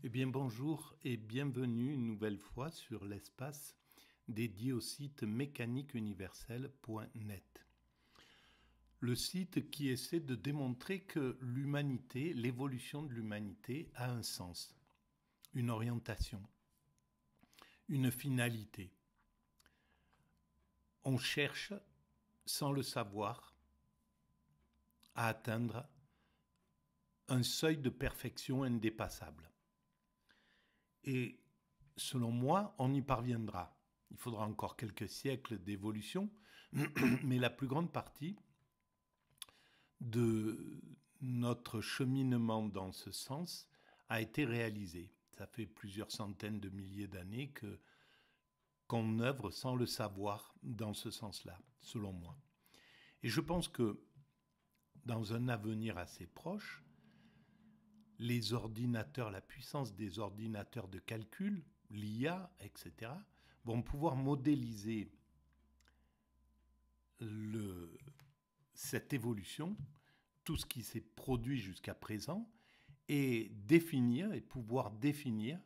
Eh bien bonjour et bienvenue une nouvelle fois sur l'espace dédié au site mécaniqueuniverselle.net. Le site qui essaie de démontrer que l'humanité, l'évolution de l'humanité a un sens, une orientation, une finalité. On cherche, sans le savoir, à atteindre un seuil de perfection indépassable. Et selon moi, on y parviendra. Il faudra encore quelques siècles d'évolution, mais la plus grande partie de notre cheminement dans ce sens a été réalisée. Ça fait plusieurs centaines de milliers d'années qu'on œuvre sans le savoir dans ce sens-là, selon moi. Et je pense que dans un avenir assez proche, les ordinateurs, la puissance des ordinateurs de calcul, l'IA, etc., vont pouvoir modéliser cette évolution, tout ce qui s'est produit jusqu'à présent, et pouvoir définir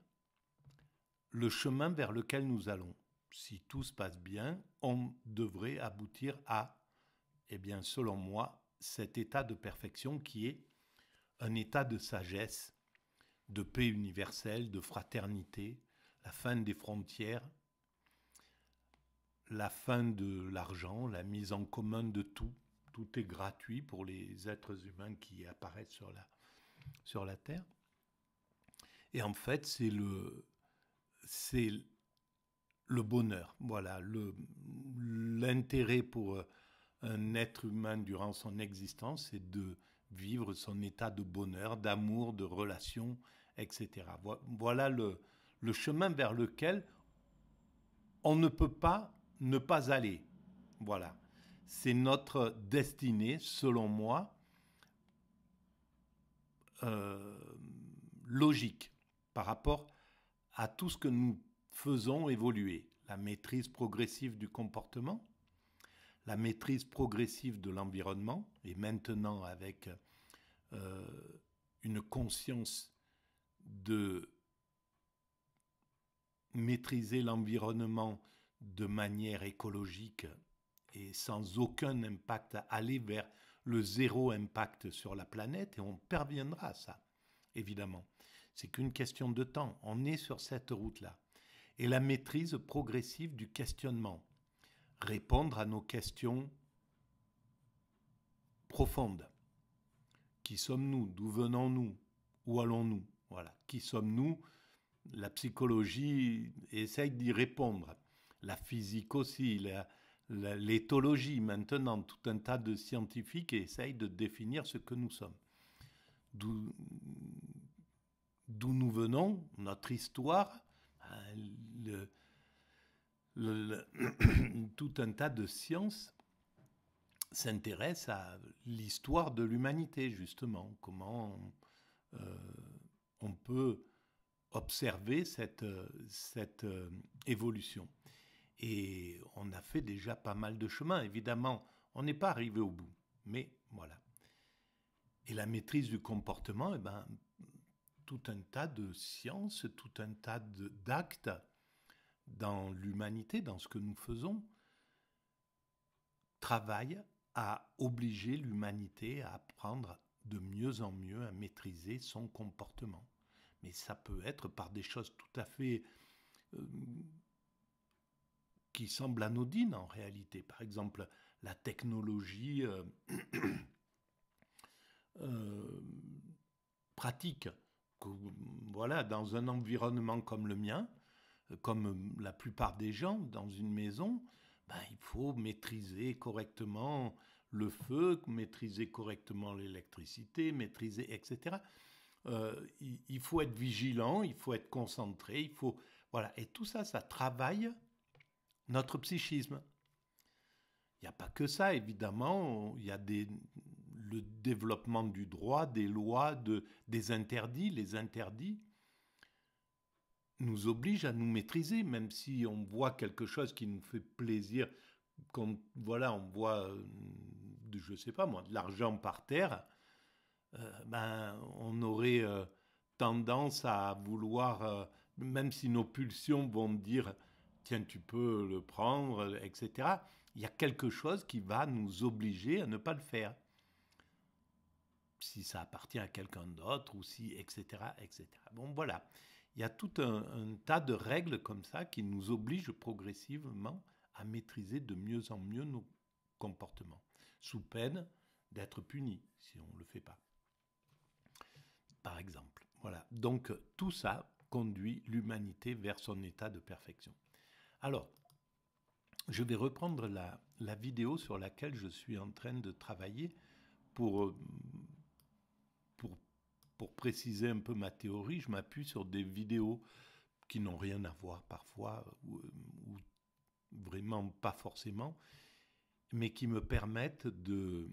le chemin vers lequel nous allons. Si tout se passe bien, on devrait aboutir à, eh bien, selon moi, cet état de perfection qui est un état de sagesse, de paix universelle, de fraternité, la fin des frontières, la fin de l'argent, la mise en commun de tout. Tout est gratuit pour les êtres humains qui apparaissent sur la Terre. Et en fait, c'est le bonheur. Voilà, l'intérêt pour un être humain durant son existence, c'est de vivre son état de bonheur, d'amour, de relation, etc. Voilà le chemin vers lequel on ne peut pas ne pas aller. Voilà. C'est notre destinée, selon moi, euh, logique par rapport à tout ce que nous faisons évoluer. La maîtrise progressive du comportement, la maîtrise progressive de l'environnement, et maintenant avec euh, une conscience de maîtriser l'environnement de manière écologique et sans aucun impact, aller vers le zéro impact sur la planète, et on parviendra à ça, évidemment. C'est qu'une question de temps. On est sur cette route-là. Et la maîtrise progressive du questionnement. Répondre à nos questions profondes. Qui sommes-nous? D'où venons-nous? Où allons-nous? Voilà. Qui sommes-nous? La psychologie essaye d'y répondre. La physique aussi, l'éthologie maintenant, tout un tas de scientifiques essayent de définir ce que nous sommes. D'où nous venons, notre histoire, tout un tas de sciences s'intéressent à l'histoire de l'humanité, justement. Comment on peut observer cette évolution. Et on a fait déjà pas mal de chemin. Évidemment, on n'est pas arrivé au bout. Mais voilà. Et la maîtrise du comportement, eh ben, tout un tas de sciences, tout un tas d'actes dans l'humanité, dans ce que nous faisons, travaillent à obliger l'humanité à apprendre de mieux en mieux à maîtriser son comportement. Mais ça peut être par des choses tout à fait qui semblent anodines en réalité. Par exemple, la technologie pratique. Que, voilà, dans un environnement comme le mien, comme la plupart des gens dans une maison, ben, il faut maîtriser correctement le feu, maîtriser correctement l'électricité, maîtriser, etc. Il faut être vigilant, il faut être concentré, il faut voilà. Et tout ça, ça travaille notre psychisme. Il n'y a pas que ça, évidemment. Il y a le développement du droit, des lois, des interdits. Les interdits nous obligent à nous maîtriser, même si on voit quelque chose qui nous fait plaisir. Voilà, on voit, je sais pas moi, de l'argent par terre. Ben, on aurait tendance à vouloir, même si nos pulsions vont dire, tiens, tu peux le prendre, etc., il y a quelque chose qui va nous obliger à ne pas le faire. Si ça appartient à quelqu'un d'autre, ou si, etc., etc. Bon, voilà. Il y a tout un tas de règles comme ça qui nous obligent progressivement à maîtriser de mieux en mieux nos comportements, sous peine d'être punis si on ne le fait pas. Par exemple. Voilà. Donc tout ça conduit l'humanité vers son état de perfection. Alors, je vais reprendre la vidéo sur laquelle je suis en train de travailler pour, pour, pour préciser un peu ma théorie. Je m'appuie sur des vidéos qui n'ont rien à voir parfois, ou vraiment pas forcément, mais qui me permettent de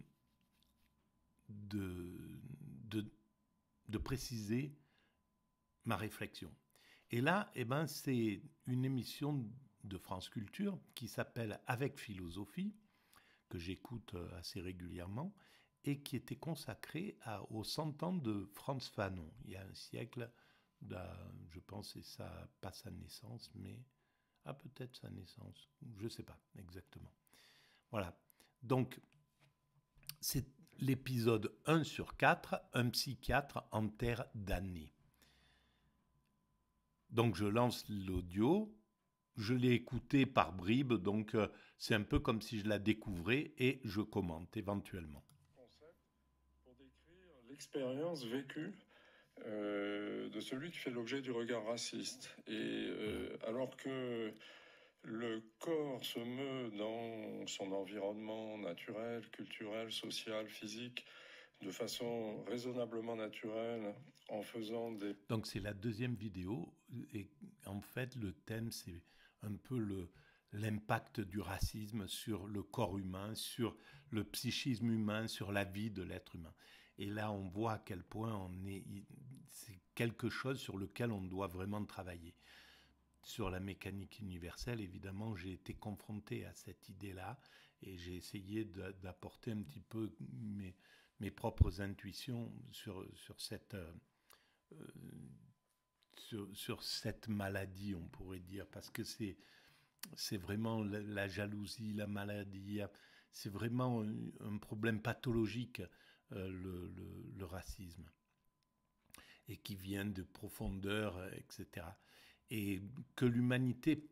préciser ma réflexion. Et là, eh ben, c'est une émission de France Culture qui s'appelle Avec philosophie, que j'écoute assez régulièrement, et qui était consacrée aux 100 ans de Frantz Fanon, il y a un siècle, je pense que c'est pas sa naissance, mais peut-être sa naissance, je ne sais pas exactement. Voilà, donc c'est l'épisode 1 sur 4, un psychiatre en terre damnée. Donc je lance l'audio, je l'ai écouté par bribes, donc c'est un peu comme si je la découvrais et je commente éventuellement. Concept pour décrire l'expérience vécue de celui qui fait l'objet du regard raciste. Et alors que le corps se meut dans son environnement naturel, culturel, social, physique, de façon raisonnablement naturelle, en faisant des... Donc c'est la deuxième vidéo, et en fait le thème c'est un peu l'impact du racisme sur le corps humain, sur le psychisme humain, sur la vie de l'être humain. Et là on voit à quel point c'est quelque chose sur lequel on doit vraiment travailler. Sur la mécanique universelle, évidemment, j'ai été confronté à cette idée-là et j'ai essayé d'apporter un petit peu mes propres intuitions sur cette sur cette maladie, on pourrait dire, parce que c'est vraiment la jalousie, la maladie, c'est vraiment un problème pathologique, le racisme, et qui vient de profondeur, etc. Et que l'humanité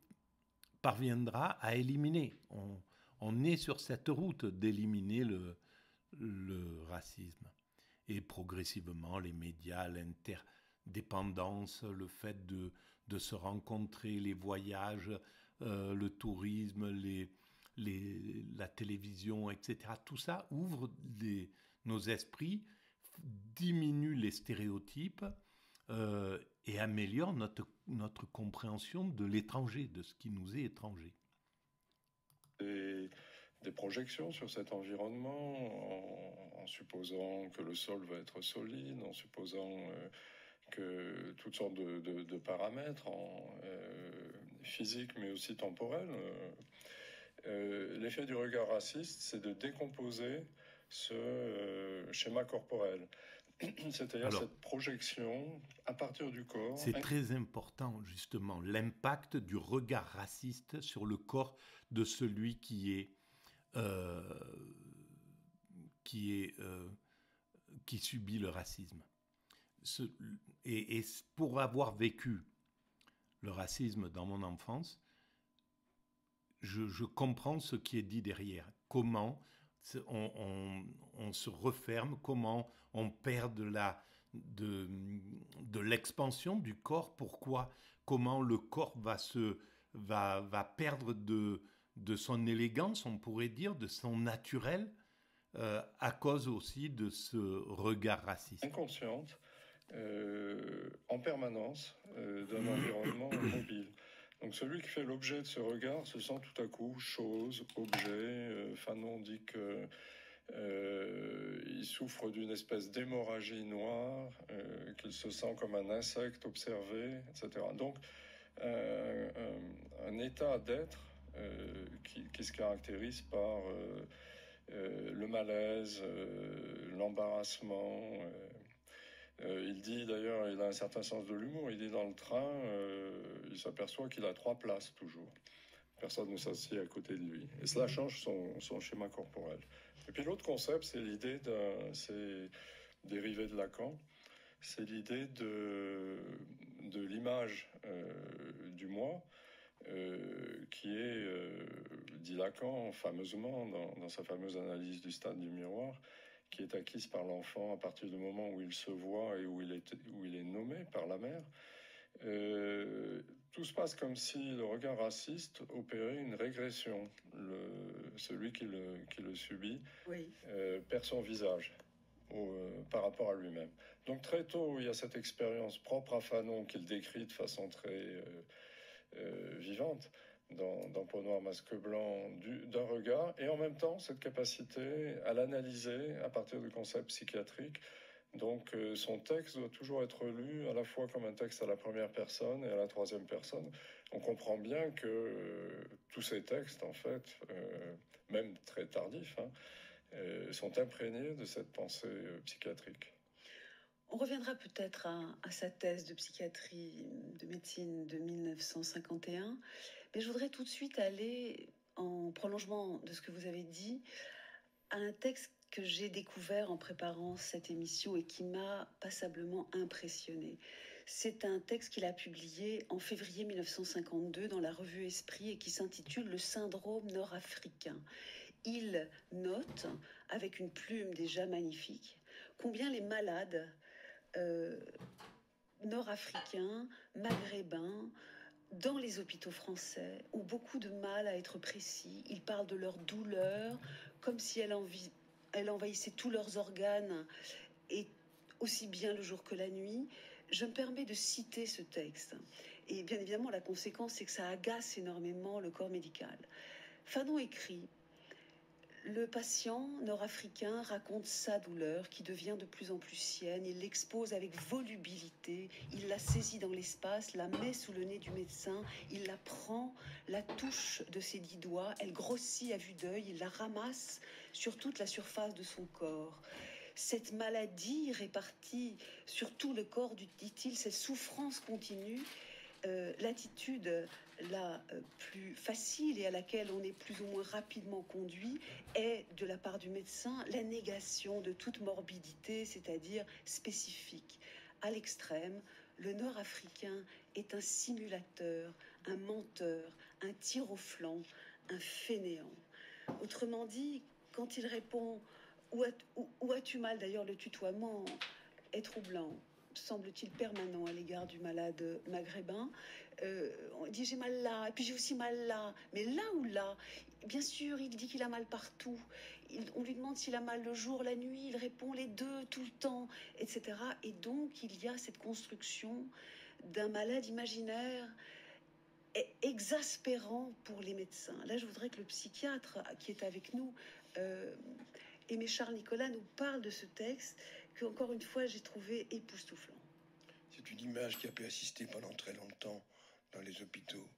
parviendra à éliminer. On est sur cette route d'éliminer le racisme. Et progressivement, les médias, l'interdépendance, le fait de se rencontrer, les voyages, le tourisme, la télévision, etc. Tout ça ouvre nos esprits, diminue les stéréotypes et améliore notre compréhension de l'étranger, de ce qui nous est étranger. Des projections sur cet environnement, en supposant que le sol va être solide, en supposant que toutes sortes de paramètres physiques mais aussi temporels. L'effet du regard raciste, c'est de décomposer ce schéma corporel. C'est-à-dire cette projection à partir du corps. C'est très important, justement, l'impact du regard raciste sur le corps de celui qui subit le racisme. Et pour avoir vécu le racisme dans mon enfance, je comprends ce qui est dit derrière. Comment on se referme, comment on perd de l'expansion du corps, pourquoi, comment le corps va perdre de son élégance, on pourrait dire, de son naturel, à cause aussi de ce regard raciste. Inconsciente, en permanence, d'un environnement mobile. Donc celui qui fait l'objet de ce regard se sent tout à coup chose, objet. Fanon dit que il souffre d'une espèce d'hémorragie noire, qu'il se sent comme un insecte observé, etc. Donc un état d'être qui se caractérise par le malaise, l'embarrassement. Il Il dit d'ailleurs, il a un certain sens de l'humour, il dit dans le train, il s'aperçoit qu'il a 3 places toujours. Personne ne s'assied à côté de lui. Et cela change son schéma corporel. Et puis l'autre concept, c'est l'idée c'est dérivé de Lacan, c'est l'idée de l'image du moi, qui est, dit Lacan fameusement dans sa fameuse analyse du stade du miroir, qui est acquise par l'enfant à partir du moment où il se voit et où il est nommé par la mère. Tout se passe comme si le regard raciste opérait une régression. Celui qui le subit Oui. Perd son visage par rapport à lui-même. Donc très tôt, il y a cette expérience propre à Fanon qu'il décrit de façon très vivante dans Peau noire, masque blanc, d'un regard, et en même temps cette capacité à l'analyser à partir du concept psychiatrique. Donc son texte doit toujours être lu à la fois comme un texte à la première personne et à la troisième personne. On comprend bien que tous ces textes, en fait, même très tardifs, sont imprégnés de cette pensée psychiatrique. On reviendra peut-être à sa thèse de psychiatrie, de médecine de 1951, mais je voudrais tout de suite aller, en prolongement de ce que vous avez dit, à un texte que j'ai découvert en préparant cette émission et qui m'a passablement impressionnée. C'est un texte qu'il a publié en février 1952 dans la revue Esprit et qui s'intitule « Le syndrome nord-africain ». Il note, avec une plume déjà magnifique, combien les malades nord-africains, maghrébins, dans les hôpitaux français, ont beaucoup de mal à être précis. Ils parlent de leur douleur comme si elle envahissait tous leurs organes, et aussi bien le jour que la nuit. Je me permets de citer ce texte. Et bien évidemment, la conséquence, c'est que ça agace énormément le corps médical. Fanon écrit: le patient nord-africain raconte sa douleur qui devient de plus en plus sienne. Il l'expose avec volubilité, il la saisit dans l'espace, la met sous le nez du médecin, il la prend, la touche de ses 10 doigts, elle grossit à vue d'œil, il la ramasse sur toute la surface de son corps. Cette maladie répartie sur tout le corps, dit-il, cette souffrance continue, l'attitude la plus facile et à laquelle on est plus ou moins rapidement conduit est, de la part du médecin, la négation de toute morbidité, c'est-à-dire spécifique. À l'extrême, le nord-africain est un simulateur, un menteur, un tir au flanc, un fainéant. Autrement dit, quand il répond « Où as-tu mal ?» D'ailleurs, le tutoiement est troublant, semble-t-il permanent à l'égard du malade maghrébin. On dit j'ai mal là, et puis j'ai aussi mal là. Mais là ou là? Bien sûr, il dit qu'il a mal partout. On lui demande s'il a mal le jour, la nuit, il répond les deux, tout le temps, etc. Et donc, il y a cette construction d'un malade imaginaire exaspérant pour les médecins. Là, je voudrais que le psychiatre qui est avec nous, Aimé Charles Nicolas, nous parle de ce texte que, encore une fois, j'ai trouvé époustouflant. C'est une image qui a persisté pendant très longtemps dans les hôpitaux.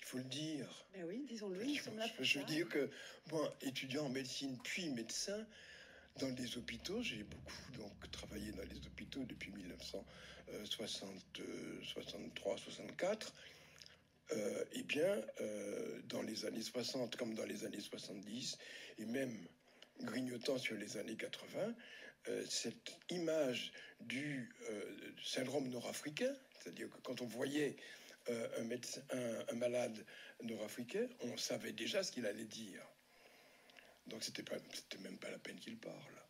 Il faut le dire. Ben oui, disons-le. Je veux dire que moi, étudiant en médecine puis médecin, dans les hôpitaux, j'ai beaucoup travaillé dans les hôpitaux depuis 1963-64. Dans les années 60 comme dans les années 70, et même grignotant sur les années 80, cette image du syndrome nord-africain, c'est-à-dire que quand on voyait un malade nord-africain, on savait déjà ce qu'il allait dire. Donc c'était même pas la peine qu'il parle.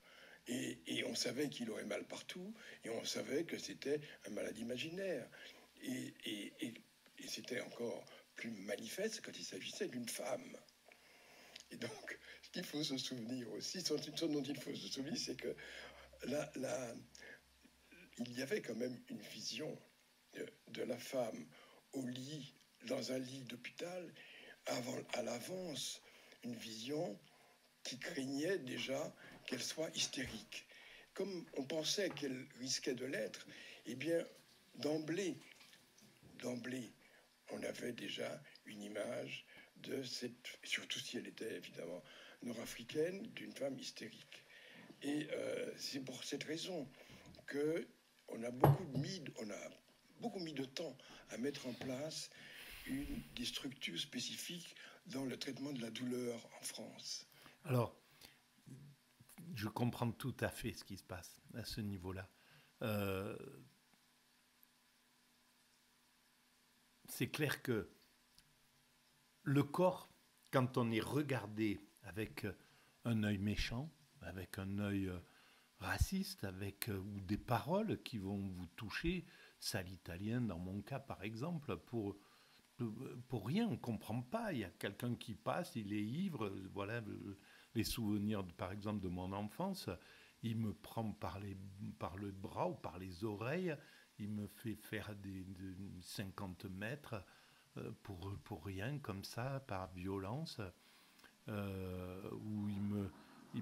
Et on savait qu'il aurait mal partout, et on savait que c'était un malade imaginaire. Et c'était encore plus manifeste quand il s'agissait d'une femme. Et donc, ce qu'il faut se souvenir aussi, une chose dont il faut se souvenir, c'est que il y avait quand même une vision de la femme au lit, dans un lit d'hôpital, à l'avance, une vision qui craignait déjà qu'elle soit hystérique. Comme on pensait qu'elle risquait de l'être, eh bien, d'emblée, on avait déjà une image de cette, surtout si elle était évidemment nord-africaine, d'une femme hystérique. Et c'est pour cette raison on a beaucoup mis de temps à mettre en place des structures spécifiques dans le traitement de la douleur en France. Alors, je comprends tout à fait ce qui se passe à ce niveau-là. C'est clair que le corps, quand on est regardé avec un œil méchant, avec un œil raciste, avec ou des paroles qui vont vous toucher, sale italien dans mon cas par exemple, pour rien, on ne comprend pas. Il y a quelqu'un qui passe, il est ivre, voilà les souvenirs par exemple de mon enfance, il me prend par le bras ou par les oreilles, il me fait faire de 50 mètres pour rien comme ça, par violence, où il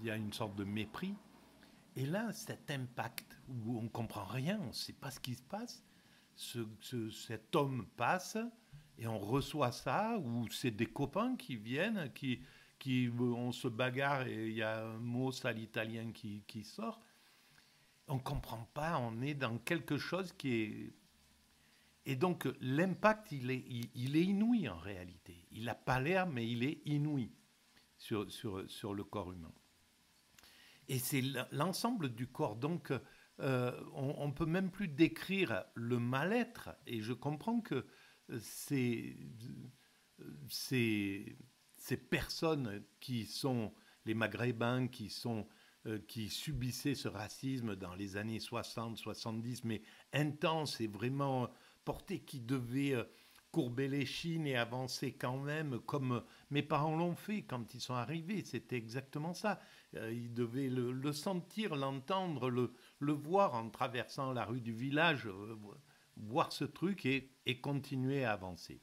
y a une sorte de mépris. Et là, cet impact où on ne comprend rien, on ne sait pas ce qui se passe, cet homme passe et on reçoit ça, ou c'est des copains qui viennent, on se bagarre et il y a un mot sale italien qui sort. On ne comprend pas, on est dans quelque chose qui est... Et donc l'impact, il est inouï en réalité. Il n'a pas l'air, mais il est inouï sur le corps humain. Et c'est l'ensemble du corps. Donc, on ne peut même plus décrire le mal-être. Et je comprends que ces personnes qui sont les Maghrébins, qui subissaient ce racisme dans les années 60, 70, mais intense et vraiment porté, qui devaient courber les chines et avancer quand même, comme mes parents l'ont fait quand ils sont arrivés. C'était exactement ça. Ils devaient le sentir, l'entendre, le voir en traversant la rue du village, voir ce truc et continuer à avancer.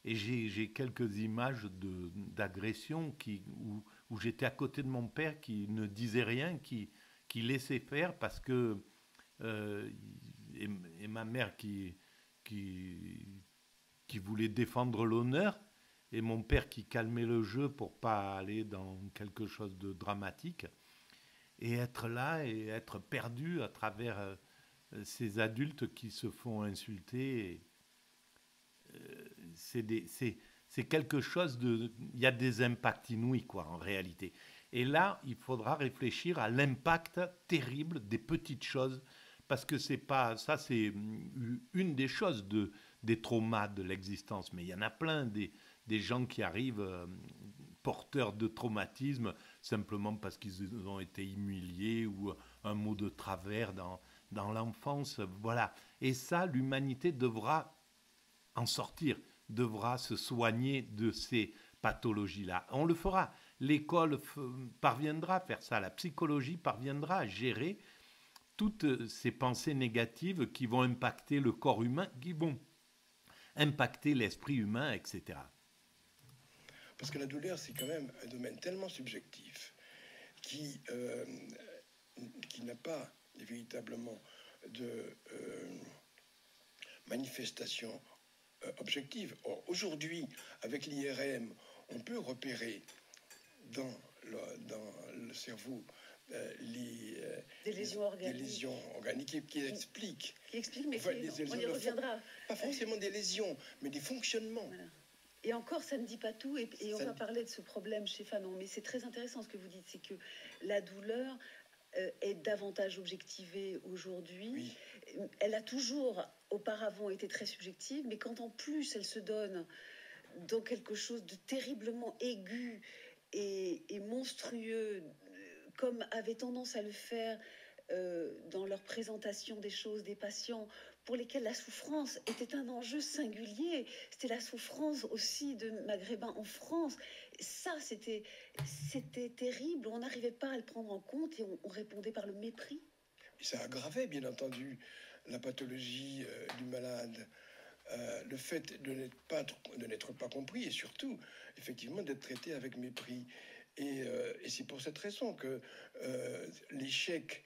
Et j'ai quelques images d'agression où j'étais à côté de mon père qui ne disait rien, qui laissait faire parce que... et ma mère qui voulait défendre l'honneur, et mon père qui calmait le jeu pour pas aller dans quelque chose de dramatique, et être là et être perdu à travers ces adultes qui se font insulter. C'est quelque chose de... Il y a des impacts inouïs, quoi, en réalité. Et là, il faudra réfléchir à l'impact terrible des petites choses, parce que c'est pas... Ça, c'est une des choses des traumas de l'existence, mais il y en a plein, des gens qui arrivent porteurs de traumatisme simplement parce qu'ils ont été humiliés ou un mot de travers dans l'enfance, voilà. Et ça, l'humanité devra en sortir, devra se soigner de ces pathologies-là. On le fera. L'école parviendra à faire ça, la psychologie parviendra à gérer toutes ces pensées négatives qui vont impacter le corps humain, qui vont impacter l'esprit humain, etc. Parce que la douleur, c'est quand même un domaine tellement subjectif qui n'a pas véritablement de manifestation objective. Or, aujourd'hui, avec l'IRM, on peut repérer dans le cerveau des lésions organiques qui expliquent. Qui expliquent, mais on y reviendra. Pas forcément des lésions, mais des fonctionnements. Voilà. Et encore, ça ne dit pas tout, et on va parler de ce problème chez Fanon. Mais c'est très intéressant ce que vous dites, c'est que la douleur est davantage objectivée aujourd'hui. Oui. Elle a toujours, auparavant, été très subjective, mais quand en plus elle se donne dans quelque chose de terriblement aigu et monstrueux, comme avait tendance à le faire dans leur présentation des choses des patients, pour lesquels la souffrance était un enjeu singulier. C'était la souffrance aussi de Maghrébins en France. Ça, c'était terrible. On n'arrivait pas à le prendre en compte et on répondait par le mépris. Et ça aggravait, bien entendu, la pathologie du malade. Le fait de n'être pas compris et surtout, effectivement, d'être traité avec mépris. Et c'est pour cette raison que l'échec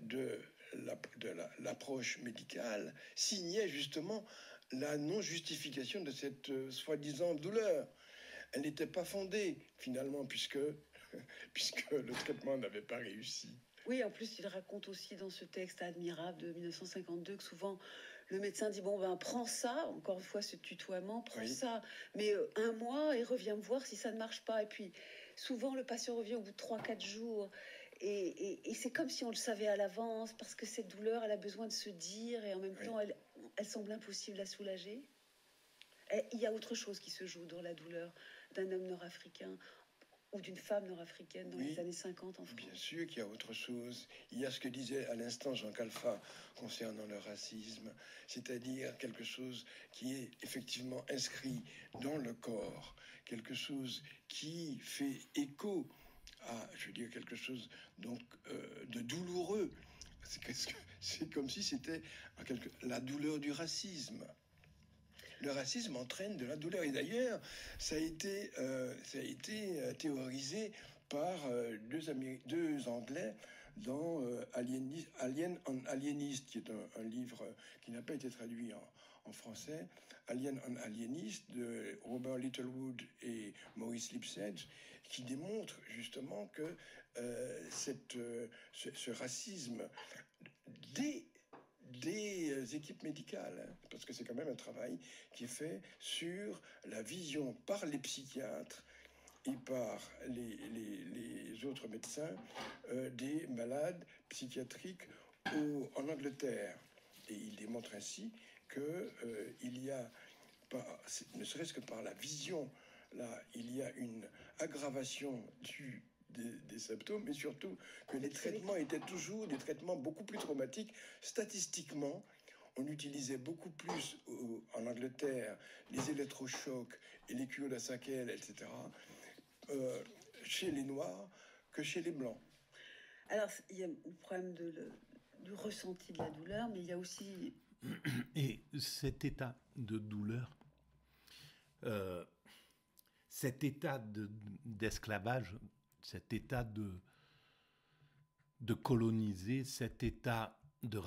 de l'approche médicale signait justement la non-justification de cette soi-disant douleur. Elle n'était pas fondée, finalement, puisque le traitement n'avait pas réussi. Oui, en plus, il raconte aussi dans ce texte admirable de 1952 que souvent le médecin dit, bon, ben, prends ça, encore une fois ce tutoiement, prends ça, mais un mois et reviens me voir si ça ne marche pas. Et puis, souvent, le patient revient au bout de 3-4 jours. Et c'est comme si on le savait à l'avance, parce que cette douleur, elle a besoin de se dire, et en même temps, elle semble impossible à soulager. Et il y a autre chose qui se joue dans la douleur d'un homme nord-africain ou d'une femme nord-africaine dans les années 50 en France. Bien sûr qu'il y a autre chose. Il y a ce que disait à l'instant Jean Khalfa concernant le racisme, c'est-à-dire quelque chose qui est effectivement inscrit dans le corps, quelque chose qui fait écho à, je veux dire, quelque chose donc de douloureux. C'est comme si c'était la douleur du racisme. Le racisme entraîne de la douleur. Et d'ailleurs, ça a été théorisé par deux Anglais dans Alien on Alienist, qui est un livre qui n'a pas été traduit en français. Alien on Alienist de Robert Littlewood et Maurice Lipsedge, qui démontre justement que ce racisme des équipes médicales, parce que c'est quand même un travail qui est fait sur la vision par les psychiatres et par les autres médecins des malades psychiatriques en Angleterre. Et il démontre ainsi que il y a, ne serait-ce que par la vision, là, il y a une aggravation des symptômes, mais surtout que les traitements étaient toujours des traitements beaucoup plus traumatiques. Statistiquement, on utilisait beaucoup plus en Angleterre les électrochocs et les cures de Sakel, etc., chez les Noirs que chez les Blancs. Alors, il y a le problème du ressenti de la douleur, mais il y a aussi... Et cet état de douleur, cet état d'esclavage, cet état de coloniser, cet état de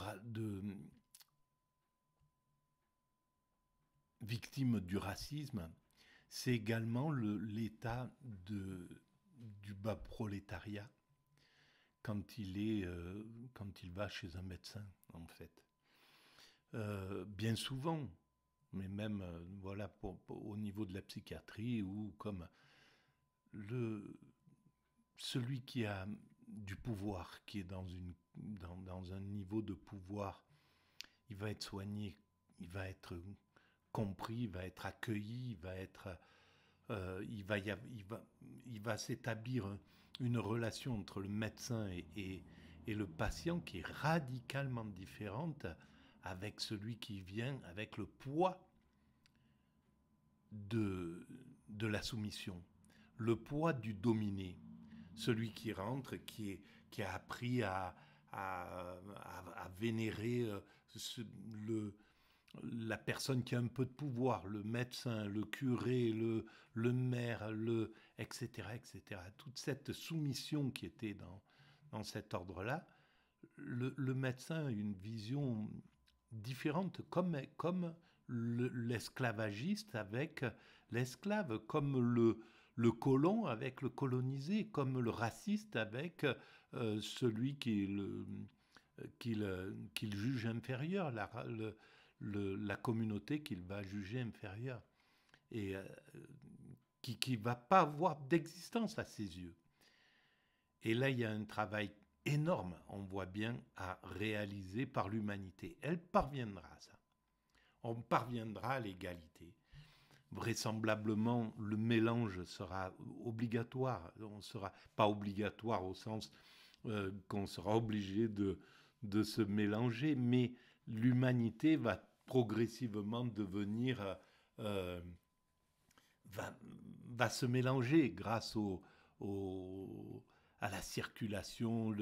victime du racisme, c'est également l'état du bas prolétariat quand il va chez un médecin, en fait. Bien souvent, mais même voilà au niveau de la psychiatrie, ou comme celui qui a du pouvoir, qui est dans un niveau de pouvoir, il va être soigné, il va être compris, il va être accueilli, il va s'établir une relation entre le médecin et le patient qui est radicalement différente avec celui qui vient avec le poids de la soumission, le poids du dominé, celui qui rentre, qui a appris à vénérer la personne qui a un peu de pouvoir, le médecin, le curé, le maire, etc., etc. Toute cette soumission qui était dans cet ordre-là, le médecin a une vision différente, comme l'esclavagiste avec l'esclave, comme le colon avec le colonisé, comme le raciste avec celui qu'il juge inférieur, la communauté qu'il va juger inférieure, et qui ne va pas avoir d'existence à ses yeux. Et là, il y a un travail énorme, on voit bien, à réaliser par l'humanité. Elle parviendra à ça. On parviendra à l'égalité. Vraisemblablement, le mélange sera obligatoire. On ne sera pas obligatoire au sens qu'on sera obligé de se mélanger, mais l'humanité va progressivement devenir... va se mélanger grâce à la circulation,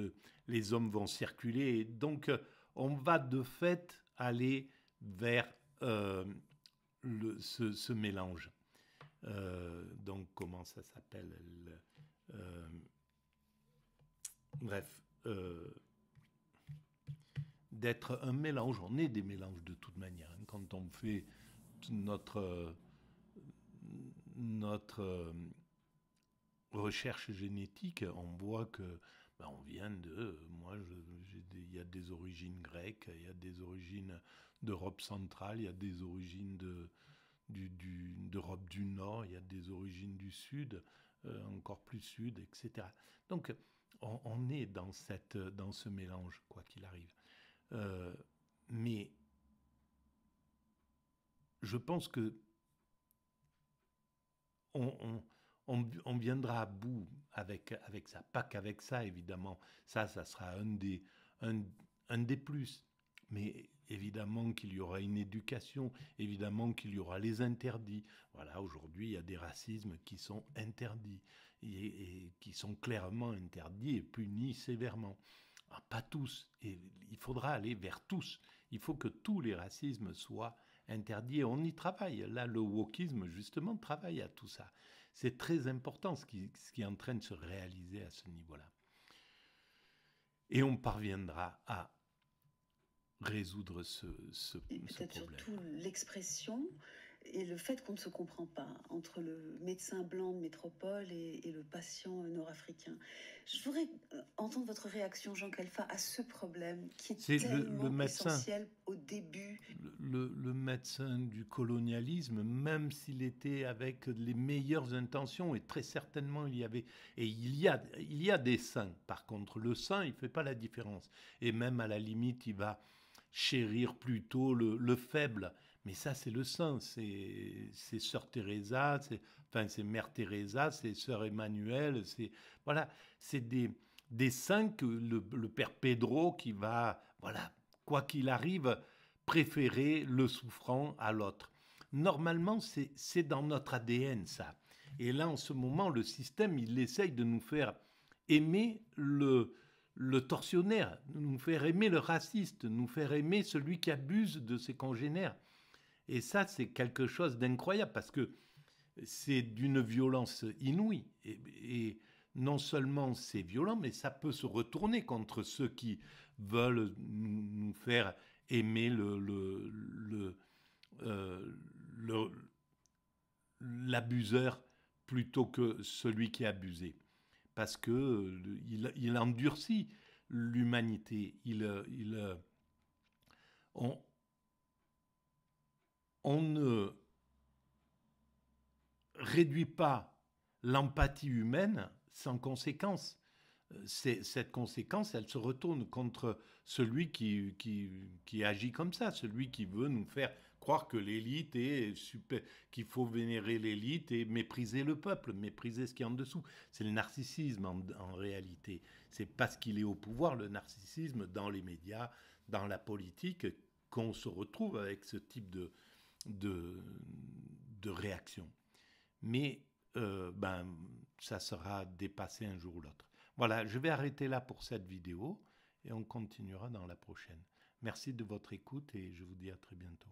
les hommes vont circuler, et donc on va de fait aller vers ce mélange. Donc comment ça s'appelle bref, d'être un mélange. On est des mélanges de toute manière. Quand on fait notre recherche génétique, on voit que Ben, on vient il y a des origines grecques, il y a des origines d'Europe centrale, il y a des origines d'Europe du Nord, il y a des origines du Sud, encore plus Sud, etc. Donc, on est dans ce mélange, quoi qu'il arrive. Mais je pense que on viendra à bout avec ça. Pas qu'avec ça, évidemment. Ça sera un des plus. Mais évidemment qu'il y aura une éducation, évidemment qu'il y aura les interdits. Voilà, aujourd'hui, il y a des racismes qui sont interdits et qui sont clairement interdits et punis sévèrement. Ah, pas tous. Et il faudra aller vers tous. Il faut que tous les racismes soient interdits. Et on y travaille. Là, le wokisme, justement, travaille à tout ça. C'est très important ce qui est en train de se réaliser à ce niveau-là. Et on parviendra à résoudre ce problème. Peut-être surtout l'expression et le fait qu'on ne se comprend pas entre le médecin blanc de métropole et le patient nord-africain. Je voudrais entendre votre réaction, Jean Khalfa, à ce problème qui est tellement essentiel au début. Le médecin du colonialisme, même s'il était avec les meilleures intentions, et très certainement il y a des saints, par contre, le saint, il ne fait pas la différence. Et même à la limite, il va chérir plutôt le faible. Mais ça, c'est le saint, c'est Sœur Teresa, c'est Mère Teresa, c'est Sœur Emmanuel, c'est des saints que le Père Pedro qui va, voilà, quoi qu'il arrive, préférer le souffrant à l'autre. Normalement, c'est dans notre ADN, ça. Et là, en ce moment, le système, il essaye de nous faire aimer le tortionnaire, nous faire aimer le raciste, nous faire aimer celui qui abuse de ses congénères. Et ça, c'est quelque chose d'incroyable parce que c'est d'une violence inouïe. Et non seulement c'est violent, mais ça peut se retourner contre ceux qui veulent nous faire aimer l'abuseur plutôt que celui qui est abusé. Parce qu'il endurcit l'humanité. On ne réduit pas l'empathie humaine sans conséquence. Cette conséquence, elle se retourne contre celui qui agit comme ça, celui qui veut nous faire croire que l'élite est super, qu'il faut vénérer l'élite et mépriser le peuple, mépriser ce qui est en dessous. C'est le narcissisme en réalité. C'est parce qu'il est au pouvoir, le narcissisme, dans les médias, dans la politique, qu'on se retrouve avec ce type de réaction. Mais ça sera dépassé un jour ou l'autre. Voilà, je vais arrêter là pour cette vidéo et on continuera dans la prochaine. Merci de votre écoute et je vous dis à très bientôt.